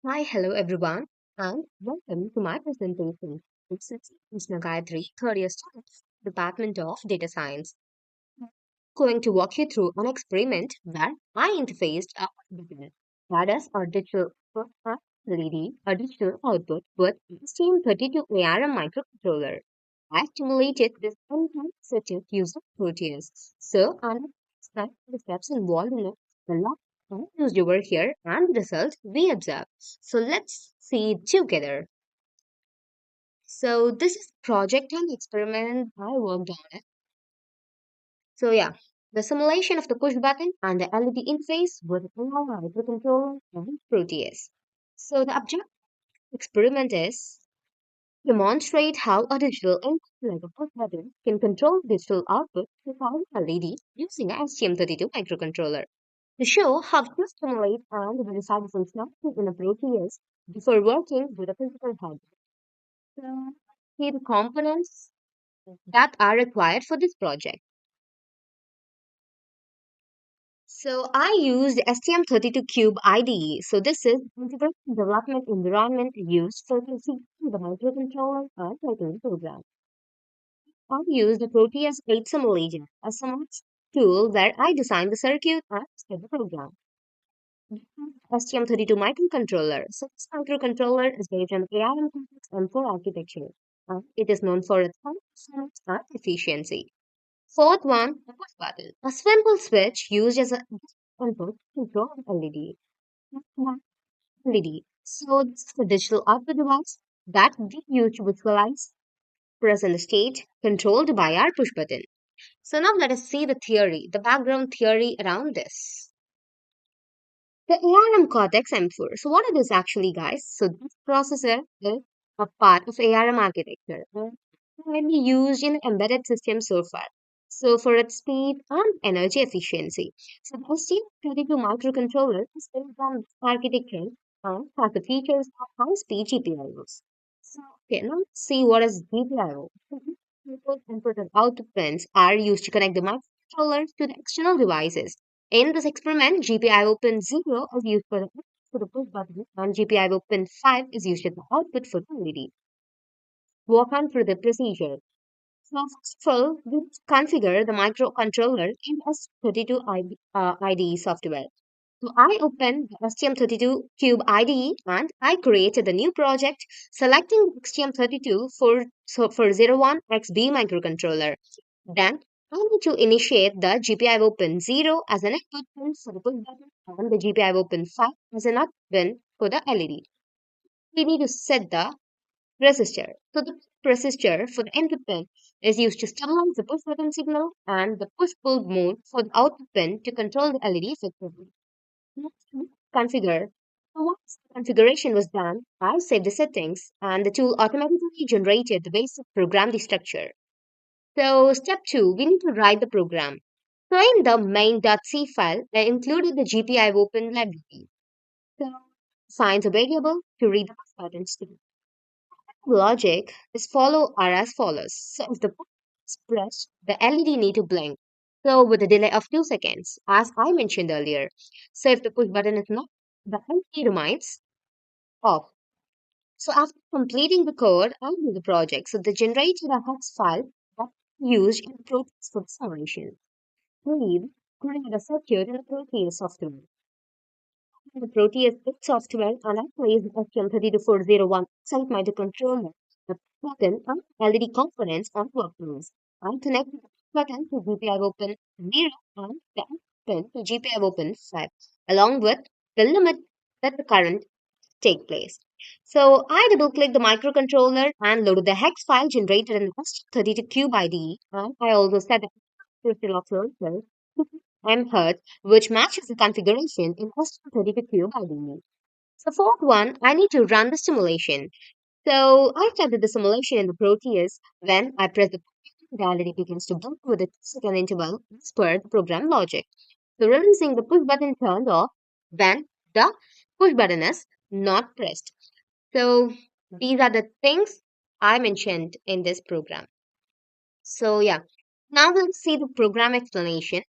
Hi, hello everyone, and welcome to my presentation. This is Krishna Gayatri, third year student, Department of Data Science. I'm going to walk you through an experiment where I interfaced a button, that is, a digital output and LED, a digital output with STM32 ARM microcontroller. I simulated this entire circuit using Proteus. So, and the steps involved in it, the log I used over here, and the result we observed. So let's see it together. So this is project and experiment I worked on it. So yeah, the simulation of the push button and the LED interface with the microcontroller and Proteus. So the object experiment is demonstrate how a digital input like a push button can control digital output to power LED using a STM32 microcontroller. To show how to stimulate and verify the functionality in a Proteus before working with a physical hardware. So, see the components that are required for this project. So I used STM32 Cube IDE. So this is integrated development environment used for conceiving the microcontroller and writing the program. I used the Proteus 8 simulator, a simulation tool where I designed the circuit and tested the program. STM32 microcontroller. So this microcontroller is based on ARM Cortex M4 architecture. It is known for its high performance and efficiency. Fourth one, the push button. A simple switch used as a input to control an LED. Next one, LED. So this is a digital output device that we use to visualize present state controlled by our push button. So now let us see the theory, the background theory around this. The ARM Cortex M4. So what it is actually, guys? So this processor is a part of ARM architecture and widely used in embedded systems so far. So for its speed and energy efficiency. So the STM32 microcontroller is built on this architecture and has the features of high-speed GPIOs. So okay, now let's see what is GPIO. So these input and output pins are used to connect the microcontroller to the external devices. In this experiment, GPIO pin 0 is used for the push button and GPIO pin 5 is used as the output for the LED. Walk on through the procedure. So first of all, we configure the microcontroller in S32 IDE software. So I opened the STM32 Cube IDE and I created the new project selecting STM32 for 01XB microcontroller. Then I need to initiate the GPIO pin 0 as an input pin for the push button and the GPIO pin 5 as an output pin for the LED. We need to set the resistor. So the resistor for the input pin is used to stabilize the push button signal and the push pull mode for the output pin to control the LED effectively. Next, we configure. So once the configuration was done, I saved the settings and the tool automatically generated the basic program structure. So step 2, we need to write the program. So in the main.c file, I included the GPI open library. So assigns a variable to read the buttons to. Logic is follow are as follows. So if the button is pressed, the LED need to blink. So with a delay of 2 seconds, as I mentioned earlier. So if the push button is not, the LED remains off. So after completing the code, I do the project. So the generated a hex file that used in Proteus for the simulation. Read, create a circuit in the Proteus software. The Proteus bit software and I place the STM32 self microcontroller, the button and LED components on workflows. I connect the button to GPI open 0 and the pin to GPI open 5, along with the limit that the current take place. So I double click the microcontroller and loaded the hex file generated in the STM32 Cube IDE, and I also set the crystal oscillator to mHz, which matches the configuration in STM32 Cube IDE. So fourth one, I need to run the simulation. So I started the simulation in the Proteus when I press the button, the LED begins to blink with a 2-second interval as per the program logic. So releasing the push button turned off when the push button is not pressed. So these are the things I mentioned in this program. So yeah, now we'll see the program explanation.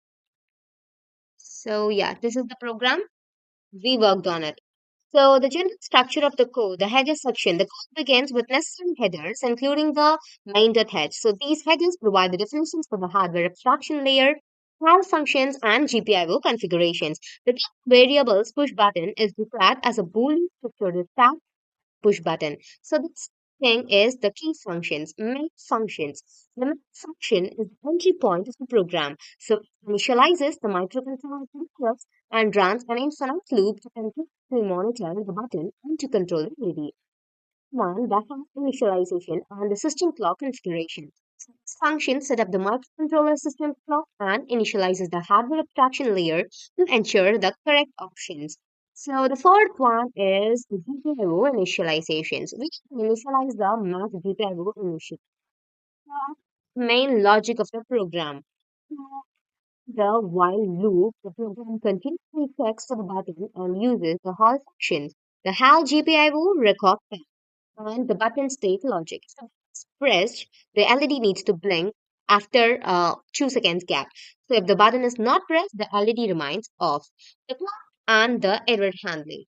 So yeah, this is the program. We worked on it. So the general structure of the code, the header section, the code begins with necessary headers, including the main.h. So these headers provide the definitions for the hardware abstraction layer, file functions, and GPIO configurations. The type of variables push button is declared as a Boolean structured stack push button. So the thing is the key functions, make functions. The make function is the entry point of the program. So it initializes the microcontroller networks and runs an infinite loop to continuously monitor the button and to control the LED. One that has initialization and the system clock configuration. So this function set up the microcontroller system clock and initializes the hardware abstraction layer to ensure the correct options. So the fourth one is the GPIO initializations, which initialize the math GPIO initial. Main logic of the program. So the while loop, the program continuously checks the button and uses the HAL functions. The HAL GPIO record and the button state logic. So it's pressed, the LED needs to blink after 2 seconds gap. So if the button is not pressed, the LED remains off. The clock and the error handling.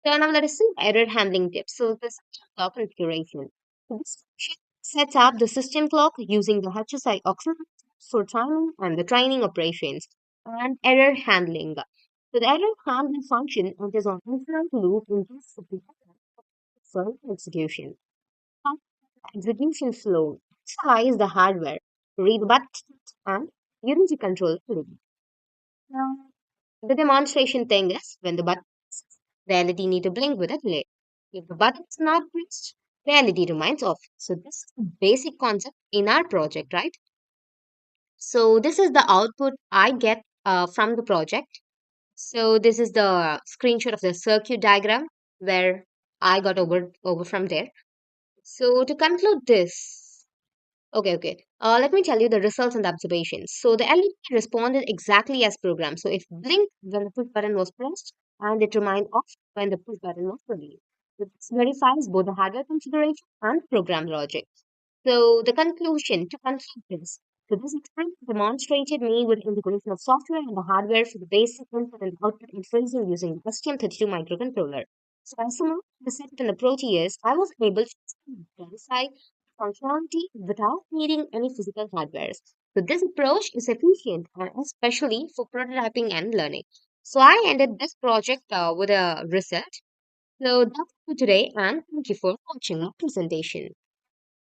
So now let us see error handling tips. So the system clock configuration. So this function sets up the system clock using the HSI auxiliary for timing and the training operations and error handling. So the error handling function enters on infinite loop in case of the for execution. Execution flow. Initialize the hardware, read the buttons, and Unity control the Now, the demonstration thing is when the button the LED need to blink with a delay. If the button is not pressed, the LED remains off. So this is the basic concept in our project, right? So this is the output I get from the project. So this is the screenshot of the circuit diagram where I got over from there. So to conclude this, okay. Let me tell you the results and the observations. So the LED responded exactly as programmed. So it blinked when the push button was pressed and it remained off when the push button was released. So this verifies both the hardware configuration and program logic. So the conclusion to conclude this. So this experiment demonstrated me with integration of software and the hardware for the basic input and output interfacing using the STM32 microcontroller. So as soon as the setup in the Proteus, I was able to verify functionality without needing any physical hardware. So this approach is efficient and especially for prototyping and learning. So I ended this project with a result. So that's for today and thank you for watching our presentation.